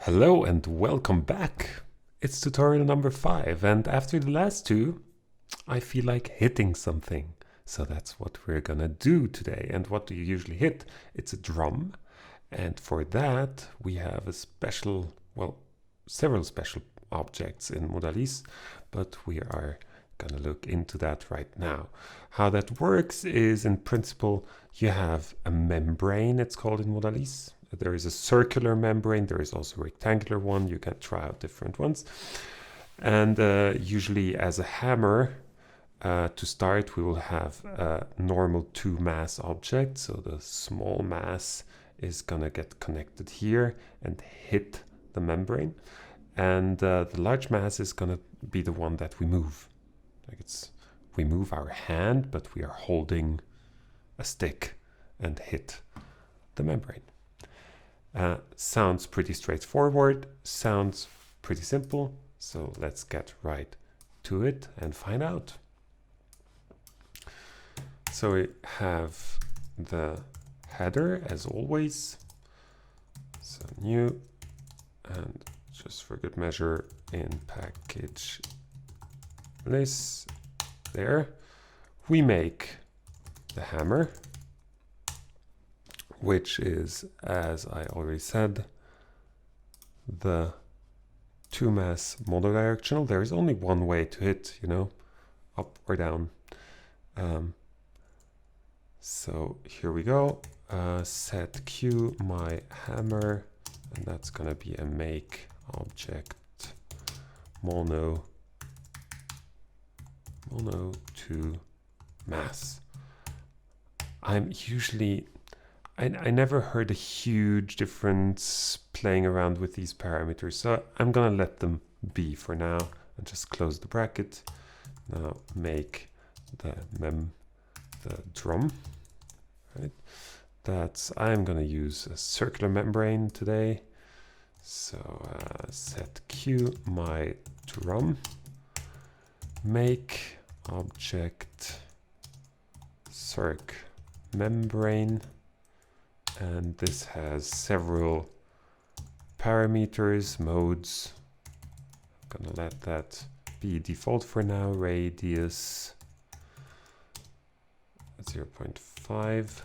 Hello and welcome back. It's tutorial number 5, and after the last two, I feel like hitting something. So that's what we're gonna do today. And what do you usually hit? It's a drum. And for that, we have a special, several special objects in Modalys, but we are gonna look into that right now. How that works is, in principle, you have a membrane, it's called in Modalys. There is a circular membrane, there is also a rectangular one, you can try out different ones. And usually as a hammer, to start, we will have a normal 2-mass object. So the small mass is gonna get connected here and hit the membrane. And the large mass is gonna be the one that we move. We move our hand, but we are holding a stick and hit the membrane. Sounds pretty straightforward, sounds pretty simple, so let's get right to it and find out. So we have the header as always, so new, and just for good measure in package list, there. We make the hammer, which is, as I already said, the 2-mass monodirectional. There is only one way to hit, up or down. So here we go. Set Q my hammer, and that's gonna be a make object mono to mass. I never heard a huge difference playing around with these parameters, so I'm gonna let them be for now and just close the bracket. Now make the drum, right? I'm gonna use a circular membrane today. So set Q my drum, make object circ membrane, and this has several parameters, modes. I'm gonna let that be default for now. Radius 0.5,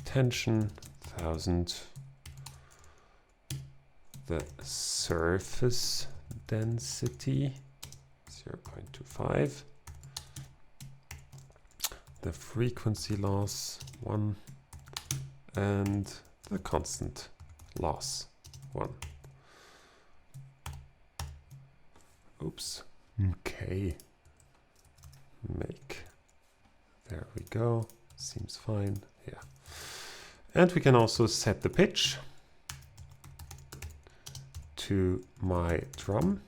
tension 1000, the surface density 0.25, the frequency loss 1, and the constant loss 1. Oops. Okay. Make. There we go. Seems fine. Yeah. And we can also set the pitch to my drum.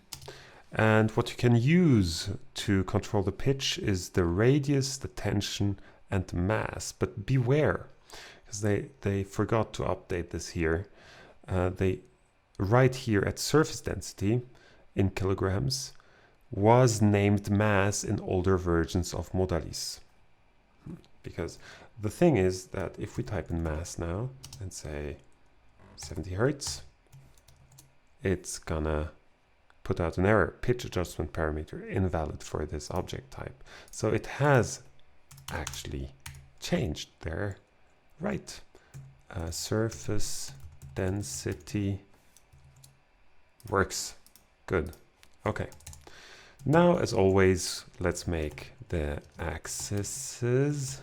And what you can use to control the pitch is the radius, the tension, and the mass. But beware, because they forgot to update this here. They right here at surface density in kilograms was named mass in older versions of Modalys. Because the thing is that if we type in mass now and say 70 Hertz, it's gonna put out an error, pitch adjustment parameter invalid for this object type. So it has actually changed there, right? Surface density works good. Okay. Now, as always, let's make the axes.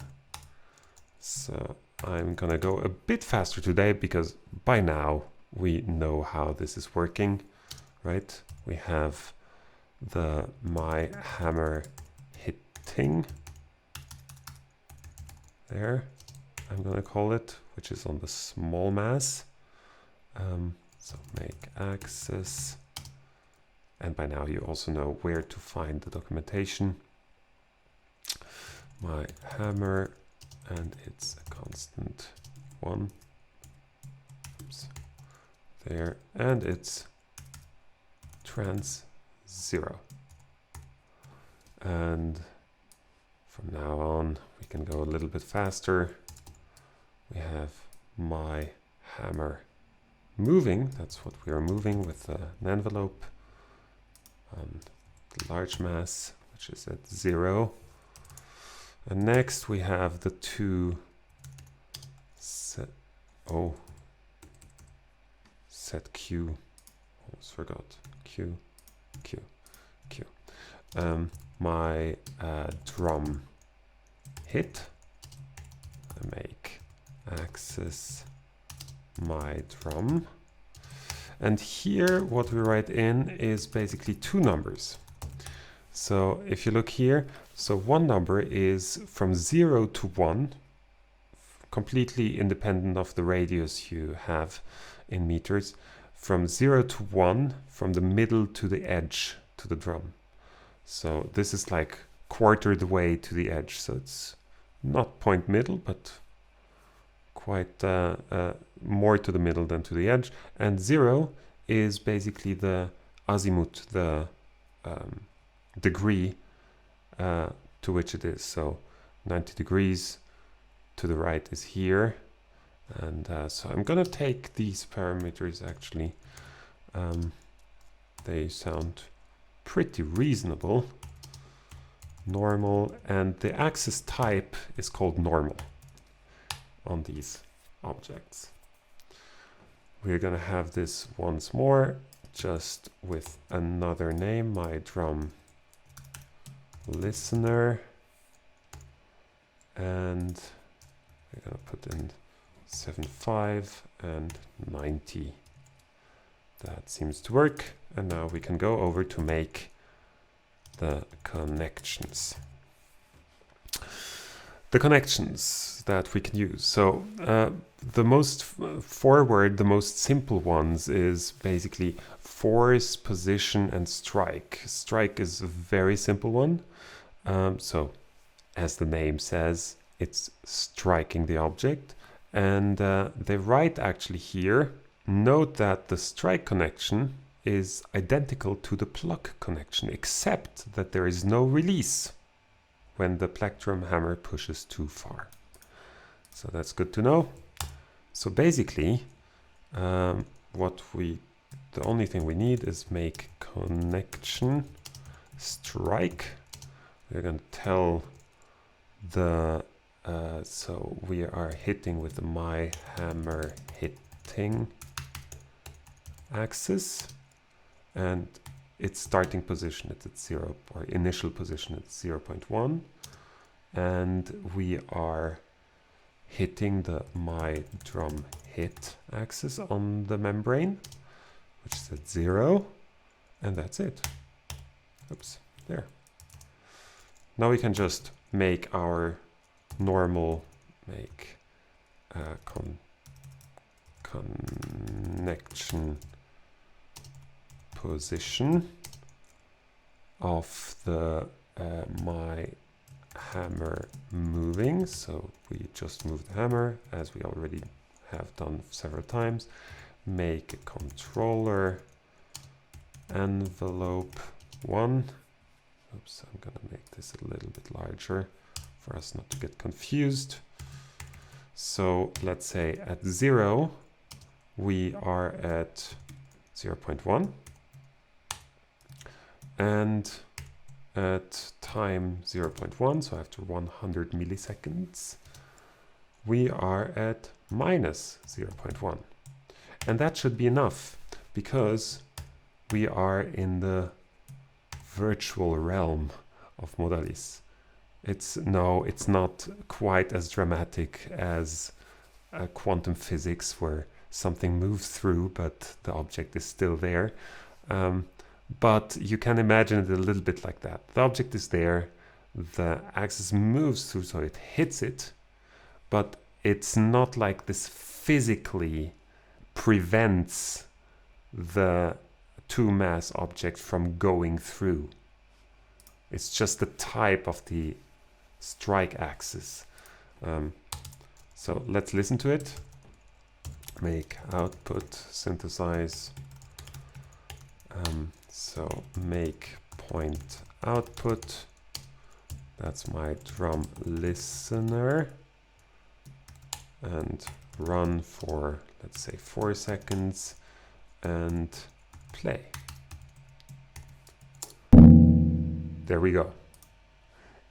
So I'm gonna go a bit faster today because by now we know how this is working, right? We have my hammer hitting there, I'm gonna call it, which is on the small mass. So make axis. And by now you also know where to find the documentation. My hammer, and it's a constant 1. Oops. There, and it's trans 0. And from now on, we can go a little bit faster. We have my hammer moving. That's what we are moving with an envelope on the large mass, which is at 0. And next we have the two set Q. Almost forgot. Q. My drum hit. I make axis my drum. And here what we write in is basically two numbers. So if you look here, so one number is from 0 to 1, completely independent of the radius you have in meters, from 0 to 1, from the middle to the edge to the drum. So this is like quarter the way to the edge, so it's not point middle, but quite more to the middle than to the edge. And 0 is basically the azimuth, the degree to which it is. So 90 degrees to the right is here. And so I'm gonna take these parameters actually. They sound pretty reasonable. Normal, and the axis type is called normal on these objects. We're gonna have this once more, just with another name, my drum listener, and we're gonna put in 75 and 90. That seems to work, and now we can go over to make the connections. The connections that we can use. So the most forward, the most simple ones is basically force, position, and strike. Strike is a very simple one. So as the name says, it's striking the object. And they write actually here, note that the strike connection is identical to the pluck connection, except that there is no release when the plectrum hammer pushes too far. So that's good to know. So basically, the only thing we need is make connection strike. We're going to tell the, so we are hitting with the my hammer hitting axis, and its starting position is at 0, or initial position at 0.1, and we are hitting the my drum hit axis on the membrane, which is at 0, and that's it. Oops, there. Now we can just make our normal connection position of the my hammer moving. So we just move the hammer, as we already have done several times. Make a controller envelope 1. Oops, I'm gonna make this a little bit larger for us not to get confused. So let's say at 0 we are at 0.1, and at time 0.1, so after 100 milliseconds, we are at minus 0.1. And that should be enough, because we are in the virtual realm of Modalys. It's not quite as dramatic as quantum physics, where something moves through but the object is still there. But you can imagine it a little bit like that. The object is there, the axis moves through, so it hits it, but it's not like this physically prevents the two mass object from going through. It's just the type of the strike axis. So let's listen to it. Make output synthesize. So make point output. That's my drum listener. And run for, let's say 4 seconds, and play. There we go.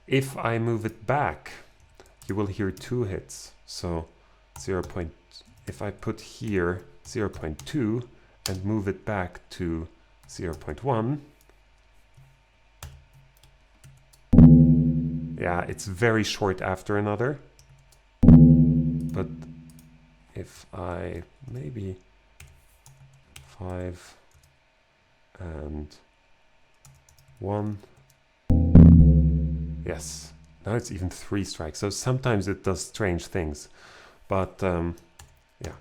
If I move it back, you will hear 2 hits. So if I put here 0.2 and move it back to 0.1, yeah, it's very short after another. But if I maybe 5 and 1, yes, now it's even 3 strikes. So sometimes it does strange things, but yeah,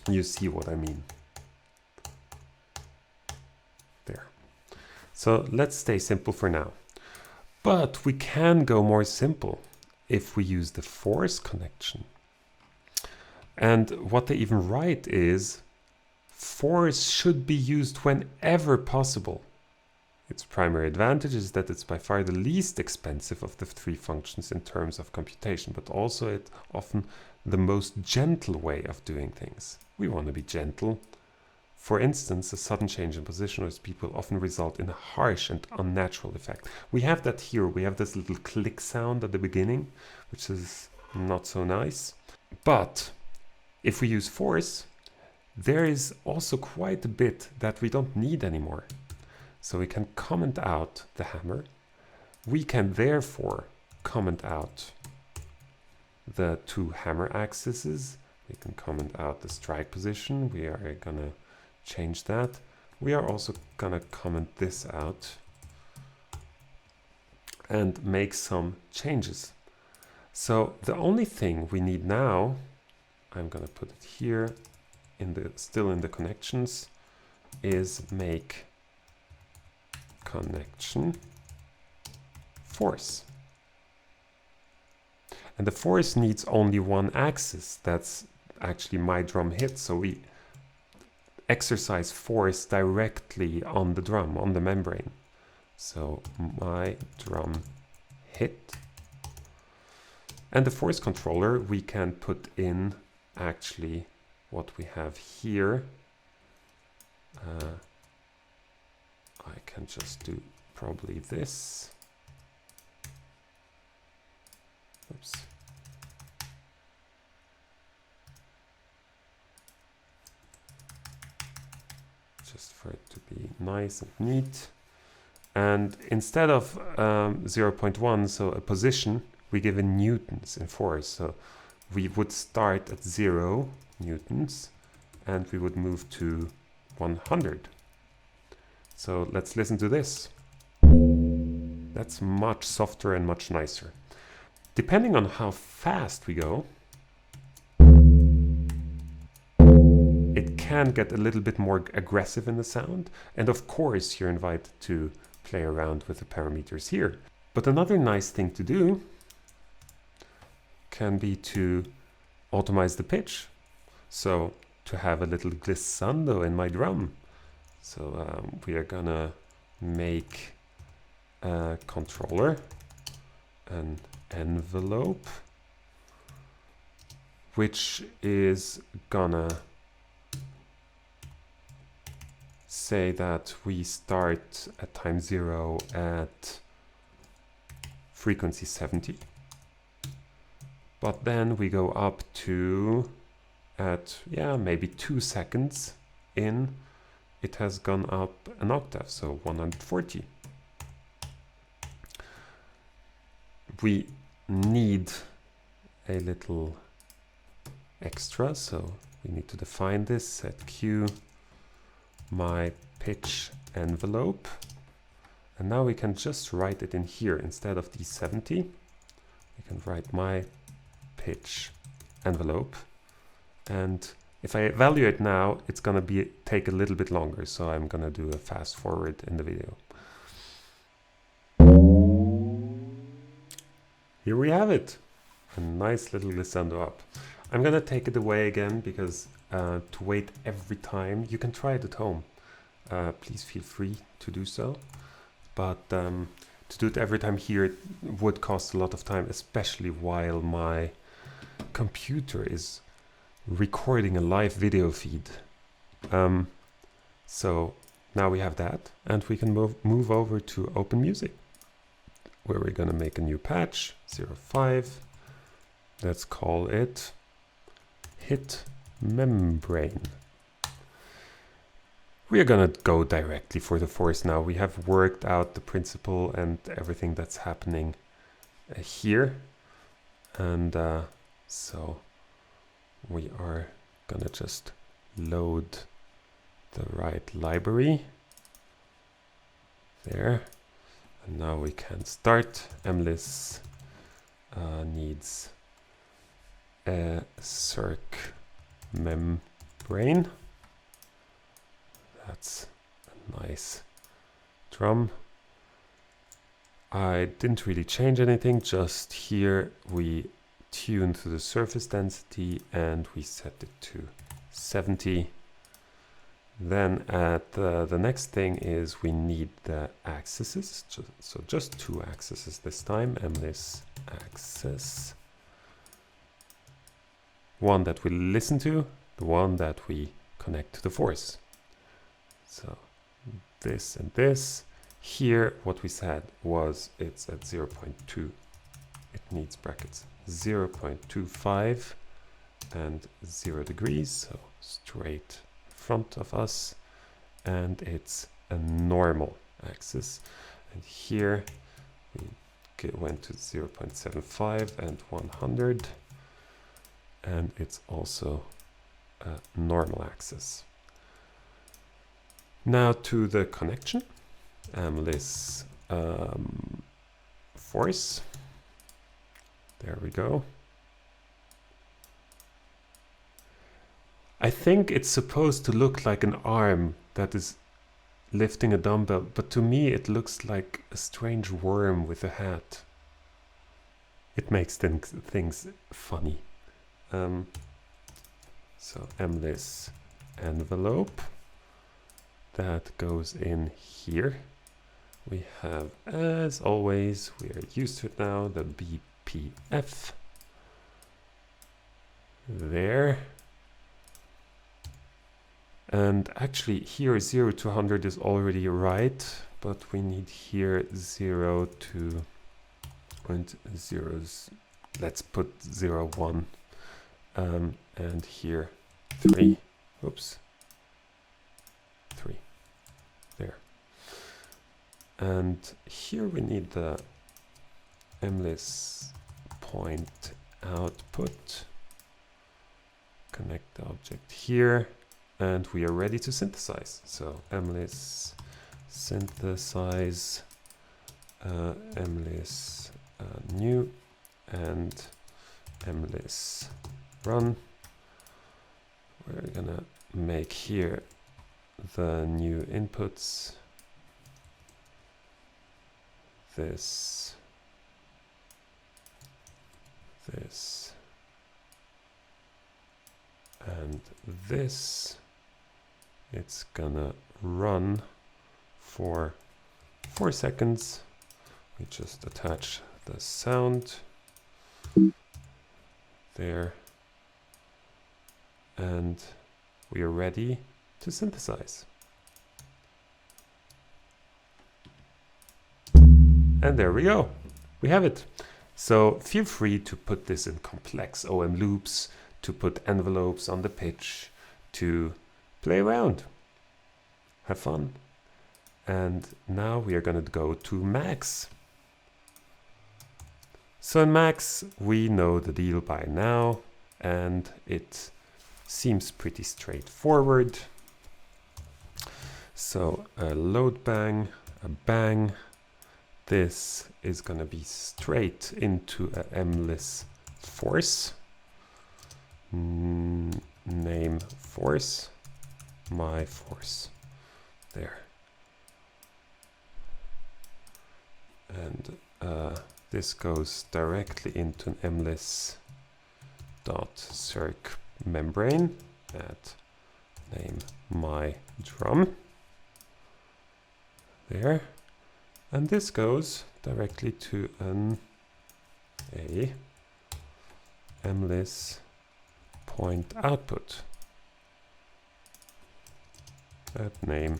you see what I mean. There. So let's stay simple for now. But we can go more simple if we use the force connection. And what they even write is, force should be used whenever possible. Its primary advantage is that it's by far the least expensive of the 3 functions in terms of computation, but also it's often the most gentle way of doing things. We want to be gentle. For instance, a sudden change in position or speed will often result in a harsh and unnatural effect. We have that here. We have this little click sound at the beginning, which is not so nice. But if we use force, there is also quite a bit that we don't need anymore. So we can comment out the hammer. We can therefore comment out the 2 hammer axes. We can comment out the strike position. We are gonna change that. We are also gonna comment this out and make some changes. So the only thing we need now, I'm gonna put it here still in the connections, is make connection force. And the force needs only 1 axis. That's actually my drum hit. So we exercise force directly on the drum, on the membrane. So my drum hit. And the force controller, we can put in actually what we have here. I can just do probably this. Oops. Just for it to be nice and neat. And instead of 0.1, so a position, we give in newtons in force. So we would start at 0 newtons and we would move to 100. So let's listen to this. That's much softer and much nicer. Depending on how fast we go, it can get a little bit more aggressive in the sound. And of course, you're invited to play around with the parameters here. But another nice thing to do can be to automize the pitch. So to have a little glissando in my drum. So we are gonna make a controller, an envelope, which is gonna say that we start at time 0 at frequency 70. But then we go up to at, yeah, maybe 2 seconds in, it has gone up an octave, so 140. We need a little extra, so we need to define this, set Q, my pitch envelope, and now we can just write it in here instead of the 70. We can write my pitch envelope, and if I evaluate now, it's gonna take a little bit longer, so I'm gonna do a fast forward in the video. Here we have it, a nice little glissando up. I'm gonna take it away again because to wait every time, you can try it at home. Please feel free to do so, but to do it every time here it would cost a lot of time, especially while my computer is recording a live video feed. So now we have that, and we can move over to OpenMusic, where we're going to make a new patch, 05. Let's call it Hit Membrane. We are going to go directly for the force now. We have worked out the principle and everything that's happening here. And so we are going to just load the right library there. And now we can start. Modalys needs a circ membrane. That's a nice drum. I didn't really change anything, just here we tuned to the surface density and we set it to 70. Then at the next thing is we need the axes, so just 2 axes this time. Modalys axis. One that we listen to, the one that we connect to the force. So this and this. Here what we said was it's at 0.2. It needs brackets. 0.25 and 0 degrees, so straight front of us, and it's a normal axis. And here we went to 0.75 and 100, and it's also a normal axis. Now to the connection. Modalys force. There we go. I think it's supposed to look like an arm that is lifting a dumbbell, but to me it looks like a strange worm with a hat. It makes things funny. So Modalys envelope. That goes in here. We have, as always, we are used to it now, the BPF. There. And actually here 0 to 100 is already right, but we need here 0 to 0.0. Let's put 0, 1. And here 3. Oops. 3. There. And here we need the Modalys point output. Connect the object here. And we are ready to synthesize. So Modalys synthesize, Modalys new, and Modalys run. We're gonna make here the new inputs. This, and this. It's gonna run for 4 seconds. We just attach the sound there, and we are ready to synthesize. And there we go. We have it. So feel free to put this in complex OM loops, to put envelopes on the pitch, to play around, have fun. And now we are going to go to Max. So in Max, we know the deal by now, and it seems pretty straightforward. So a load bang, a bang. This is going to be straight into a Modalys force. Name force. My force there, and this goes directly into an Modalys dot circ membrane at name my drum there, and this goes directly to a Modalys point output. That name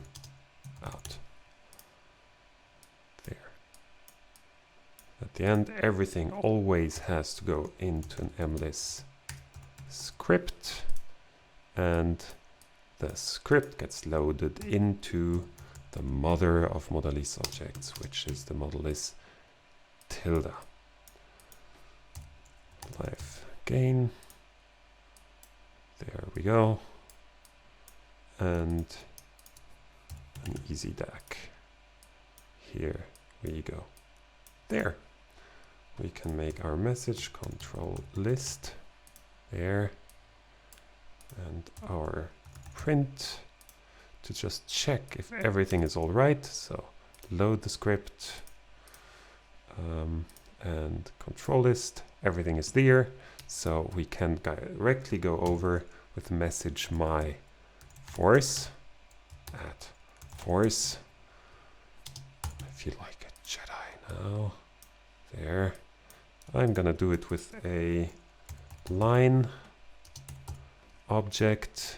out. There. At the end, everything always has to go into an mlys script, and the script gets loaded into the mother of Modalys objects, which is the Modalys tilde. Live gain. There we go. And an easy DAC. Here we go. There. We can make our message control list there, and our print to just check if everything is all right. So load the script and control list. Everything is there, so we can directly go over with message my force at force. I feel like a Jedi now. There. I'm gonna do it with a line object,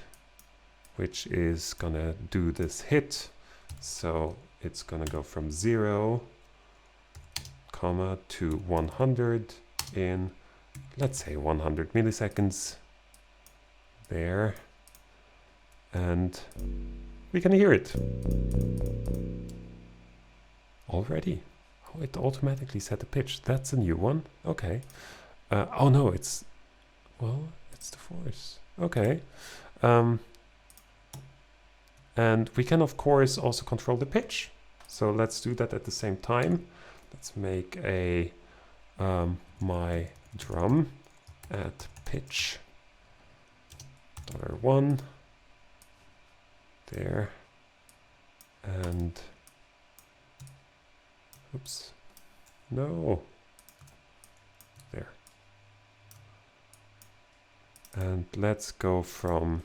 which is gonna do this hit. So it's gonna go from 0, comma to 100 in, let's say, 100 milliseconds. There. And we can hear it already. Oh, it automatically set the pitch. That's a new one. Okay. Oh no, it's the force. Okay. And we can, of course, also control the pitch. So let's do that at the same time. Let's make a my drum at pitch $1 there, and oops, no, there. And let's go from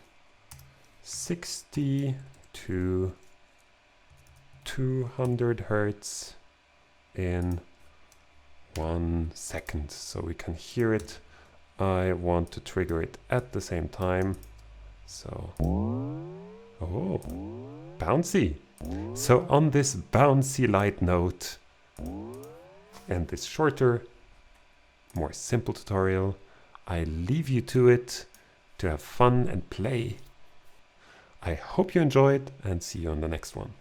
60 to 200 Hertz in 1 second, so we can hear it. I want to trigger it at the same time. So, oh, bouncy. So on this bouncy light note, and this shorter, more simple tutorial, I leave you to it to have fun and play. I hope you enjoyed, and see you on the next one.